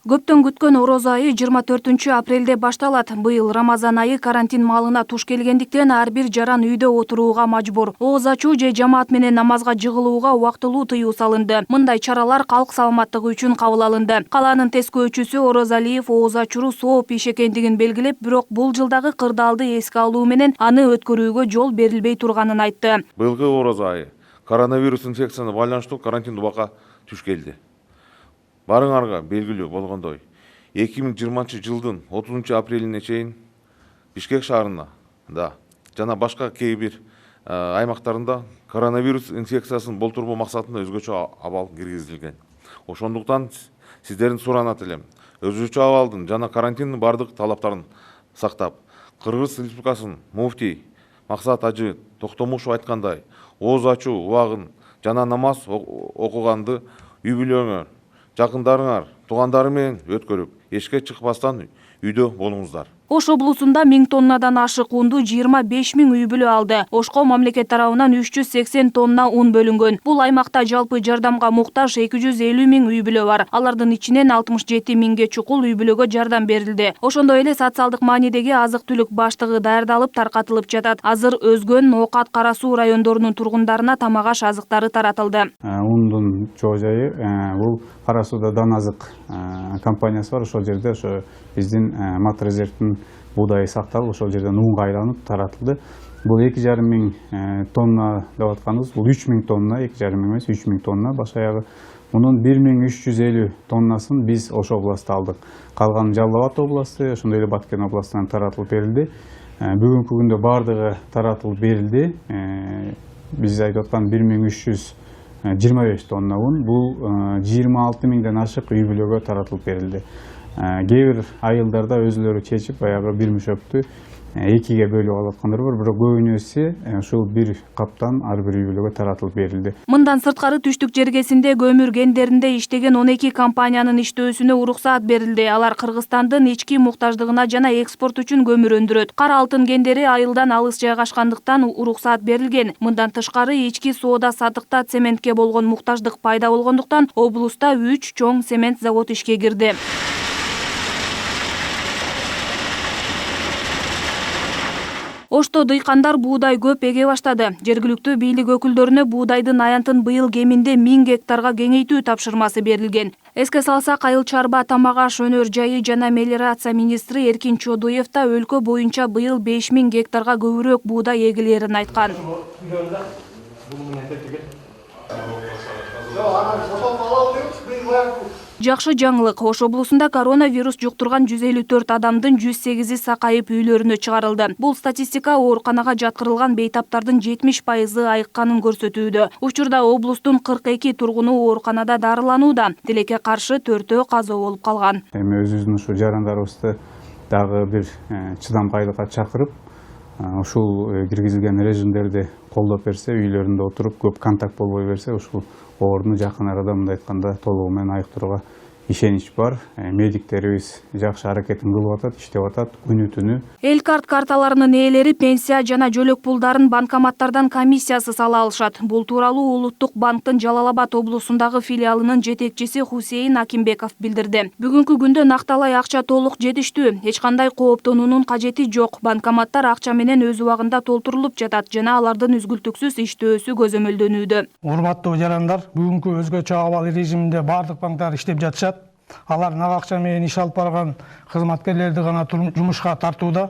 Көптөн күткөн орозо айы 24 апрелде башталат. Быйыл Рамазан айы карантин маалына туш келгендиктен ар бир жаран үйдө отурууга мажбур. Ооз ачуу же жамаат менен намазга жыгылууга убактылуу тыюу салынды. Мындай чаралар калк саламаттыгы үчүн кабыл алынды. Калаанын тескөөчүсү Орозалиев ооз ачуу сооп иш экендигин белгилеп, бирок бул жылдагы кырдаалды эске алуу менен аны өткөрүүгө жол берилбей турганын айтты. Быйылгы орозо айы коронавирус инфекциясына байланыштуу карантин убакка туш келди. Барыңарга белгилүү болгондой, 2020 жылдын 30 апрелине чейин Бишкек шаарында жана башка кээ бир аймактарында коронавирус инфекциясын болтурбоо максатында өзгөчө абал киргизилген. Ошондуктан сиздердин суранат элем. Өзгөчө абалдын жана карантиндин бардык талаптарын сактап, Кыргыз Республикасынын муфтий Максат Ажы Токтомушев айткандай, ооз ачуу убагын жана намаз окуганды үй бүлөңөр, жакындарыңар, туугандары менен өткөрүп, эшикке чыкпастан үйдө болуңуздар. Ош облусунда 1000 тоннадан ашык унду 25 000 үй бүлө алды. Ошко мамлекет тарабынан 380 тонна ун бөлүнгөн. Бул аймакта жалпы жардамга муктаж 250 000 үй бүлө бар. Алардын ичинен 67 000ге чукул үй бүлөгө жардам берилди. Ошондой эле социалдык маанидеги азык-түлүк баштыгы даярдалып, таркатылып жатат. Азыр Өзгөн, Окат, Кара Суу райондорунун тургундарына тамак аш азыктары таратылды. Ундун чоо жайы бул Кара Сууда дан азык компаниясы бар. Ошол жерде ошо биздин Матрезервтин буудай сакталып, ошол жерден унга айланып таратылды. Бул 2,5 миң тонна деп атканыбыз, бул 3 000 тонна, 2,5 миң эмес, 3 000 тонна баш аягы. Мунун 1350 тоннасын биз Ош областында алдык. Калган Жалал Абад областы, ошондой эле Баткен областынан таратылып берилди. Бүгүнкү күндө бардыгы таратылып берилди. Биз айтып аткан 1325 тонна ун, бул 26 000ден ашык үй бүлөгө таратылып берилди. Кээ бир айылдарда өзүлөрү чечип, баягы бир мөшөктү экиге бөлүп алып аткандар бар, бирок көбүнөөсү ушул бир каптан ар бир үй бүлөгө таратылып берилди. Мындан сырткары түштүк жергесинде көмүр кендеринде иштеген 12 компаниянын иштөөсүнө уруксаат берилди. Алар Кыргызстандын ички муктаждыгына жана экспорт үчүн көмүр өндүрөт. Кара алтын кендери айылдан алыс жайгашкандыктан уруксаат берилген. Мындан тышкары ички соода сатыкта цементке болгон муктаждык пайда болгондуктан облуста 3 чоң цемент завод ишке кирди. Ошто дыйкандар буудай көп эге баштады. Жергиликтүү бийлик өкүлдөрүнө буудайдын аянтын быйыл кеминде 1000 гектарга кеңейтүү тапшырмасы берилген. Эске салсак, Айыл чарба, тамак аш, өнөр жайы жана мелиорация министри Эркин Чодуев да өлкө боюнча быйыл 5000 гектарга көбүрөөк буудай эгилерин айткан. Жакшы жаңылык. Ош облусунда коронавирус жуктурган 154 адамдын 108и сакайып үйлөрүнө чыгарылды. Бул статистика ооруканага жаткырылган бейтаптардын 70% айыкканын көрсөтүүдө. Учурда облустун 42 тургуну ооруканада дарыланууда. Тилекке каршы 4-өө каза болуп калган. Эми өзүбүздүн ушу жарандарыбызды дагы бир чыдамкайлыкка чакырып, ушул киргизилген режимдерди колдоп берсе, үйлөрүндө отуруп көп контакт болбой берсе, ушул ооруну жакын арада мындай айтканда толугу менен айыктырууга ишенич бар. Медиктерибиз жакшы аракетин кылып атат, иштеп атат күнү-түнү. Эл карт карталарынын ээлери пенсия жана жөлөк пулдарын банкоматтардан комиссиясыз ала алышат. Бул тууралуу Улуттук банктын Жалал Абад облусундагы филиалынын жетекчиси Хусейин Акимбеков билдирди. Бүгүнкү күндө накталай акча толук жетиштүү, эч кандай кооптонуунун кажети жок. Банкоматтар акча менен өз убагында толтурулуп жатат жана алардын үзгүлтүксүз иштөөсү көзөмөлдөнүүдө. Урматтуу жарандар, бүгүнкү өзгөчө абал режиминде бардык банктар иштеп жатышат. Алар нак акча менен иш алып барган кызматкерлерди гана жумушка тартууда.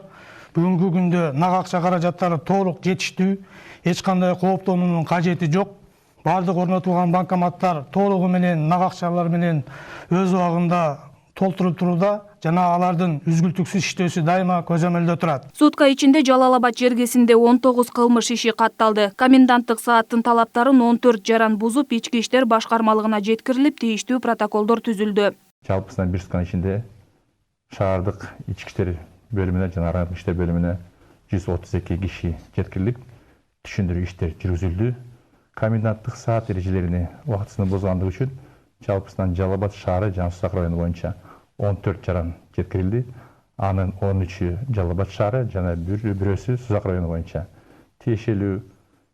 Бүгүнкү күндө нак акча каражаттары толук жетиштүү, эч кандай кооптонуунун кажети жок. Бардык орнотулган банкоматтар толугу менен нак акчалар менен өз убагында толтуруп турууда жана алардын үзгүлтүксүз иштөөсү дайыма көзөмөлдө турат. Сутка ичинде Жалал Абад жергесинде 19 кылмыш иши катталды. Коменданттык сааттын талаптарын 14 жаран бузуп, ички иштер башкармалыгына жеткирилип, тийиштүү протоколдор түзүлдү. Жалпысынан бир сутканын ичинде шаардык ички иштер бөлүмүнө жана райондук иштер бөлүмүнө 132 киши жеткирилип, түшүндүрүү иштер жүргүзүлдү. Коменданттык саат эрежелерини убактысында бузгандыгы үчүн жалпысынан Жалал Абад шаары жана Сузак району боюнча 14 жаран жеткирилди. Анын 13-ü Жалал Абад шаары жана бирөөсү Сузак району боюнча. Тиешелүү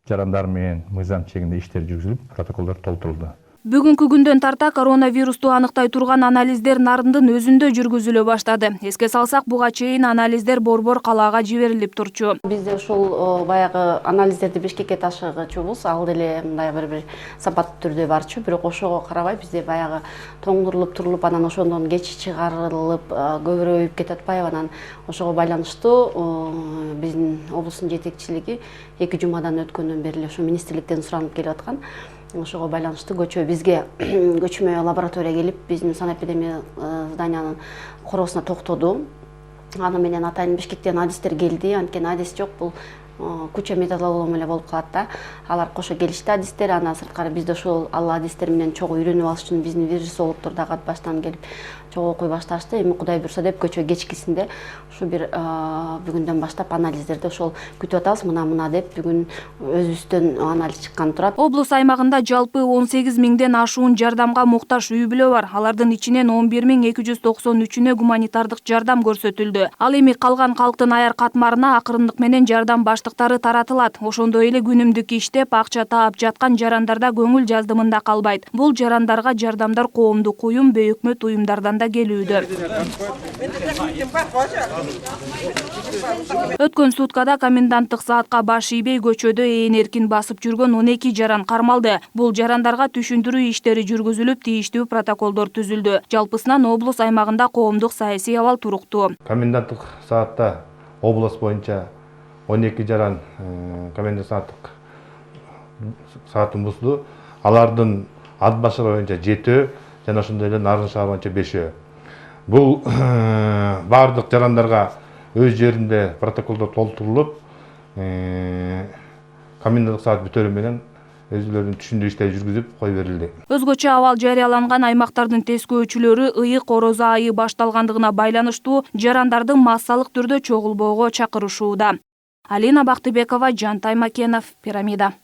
жарандар менен мыйзам чегинде иштер жүргүзүлүп, протоколдор толтурулду. Бүгүнкү күндөн тарта коронавирусту аныктай турган анализдер Нарындын өзүндө жүргүзүлө баштады. Эске салсак, буга чейин анализдер Борбор калаага жиберилип турчу. Бизде ушул баягы анализдерди Бишкекке ташыгычубуз ал деле мындай бир сапаттуу түрдө барчу, бирок ошого карабай бизде баягы тоңдурулуп турулуп, анан ошондон кеч чыгарылып көбүрөөйүп кетип атпайбы, анан ошого байланыштуу биздин облустун жетекчилиги 2 жумадан өткөндөн бери эле ушу министрликтен суранып келип аткан. Ошого байланыштуу бизге көчмө лаборатория келип, биздин санэпидемия зданиянын короосуна токтоду. Аны менен атайын Бишкектен адистер келди, анткени адис жок, бул куча методология эле болуп калат да. Алар кошо келишти адистер, андан сырткары бизде ошол ал адистер менен чогуу үйрөнүп алыш үчүн биздин вирусологдор дагы баштан келип чогуу окуй башташты. Эми Кудай буйрса деп көчө кечкисинде ушу бир бүгүндөн баштап анализдерди ошол күтүп атабыз, мына деп бүгүн өзүбүздөн анализ чыккан турат. Облус аймагында жалпы 18 миңден ашуун жардамга муктаж үй бүлө бар. Алардын ичинен 11.293-үнө гуманитардык жардам көрсөтүлдү. Ал эми калган калктын аяр катмарына акырындык менен жардам баштыктары таратылат. Ошондой эле күнүмдүк иштеп, акча таап жаткан жарандарда көңүл жаздымында калбайт. Бул жарандарга жардамдар коомдук уюм, бейөкмөт уюмдардан да келүүдө. Өткөн суткада коменданттык саатка баш ийбей көчөдө ээн эркин басып жүргөн 12 жаран кармалды. Бул жарандарга түшүндүрүү иштери жүргүзүлүп, тийиштүү протоколдор түзүлдү. Жалпысынан облус аймагында коомдук саясий абал туруктуу. Коменданттык саатта облус боюнча 12 жаран коменданттык саатын бузду. Алардын ат башыгы боюнча 7, жана ошондой эле Нарын шаары боюнча 5. Бул бардык жарандарга өз жеринде протоколдор толтурулуп, коменданттык саат бүтөрү менен өзүлөрүнүн түшүндүрүү иштери жүргүзүп кой берилди. Өзгөчө абал жарыяланган аймактардын тескөөчүлөрү ыйык орозо айы башталгандыгына байланыштуу жарандардын массалык түрдө чогулбоого чакырышууда. Алина Бактыбекова, Жан Таймакенов, Пирамида.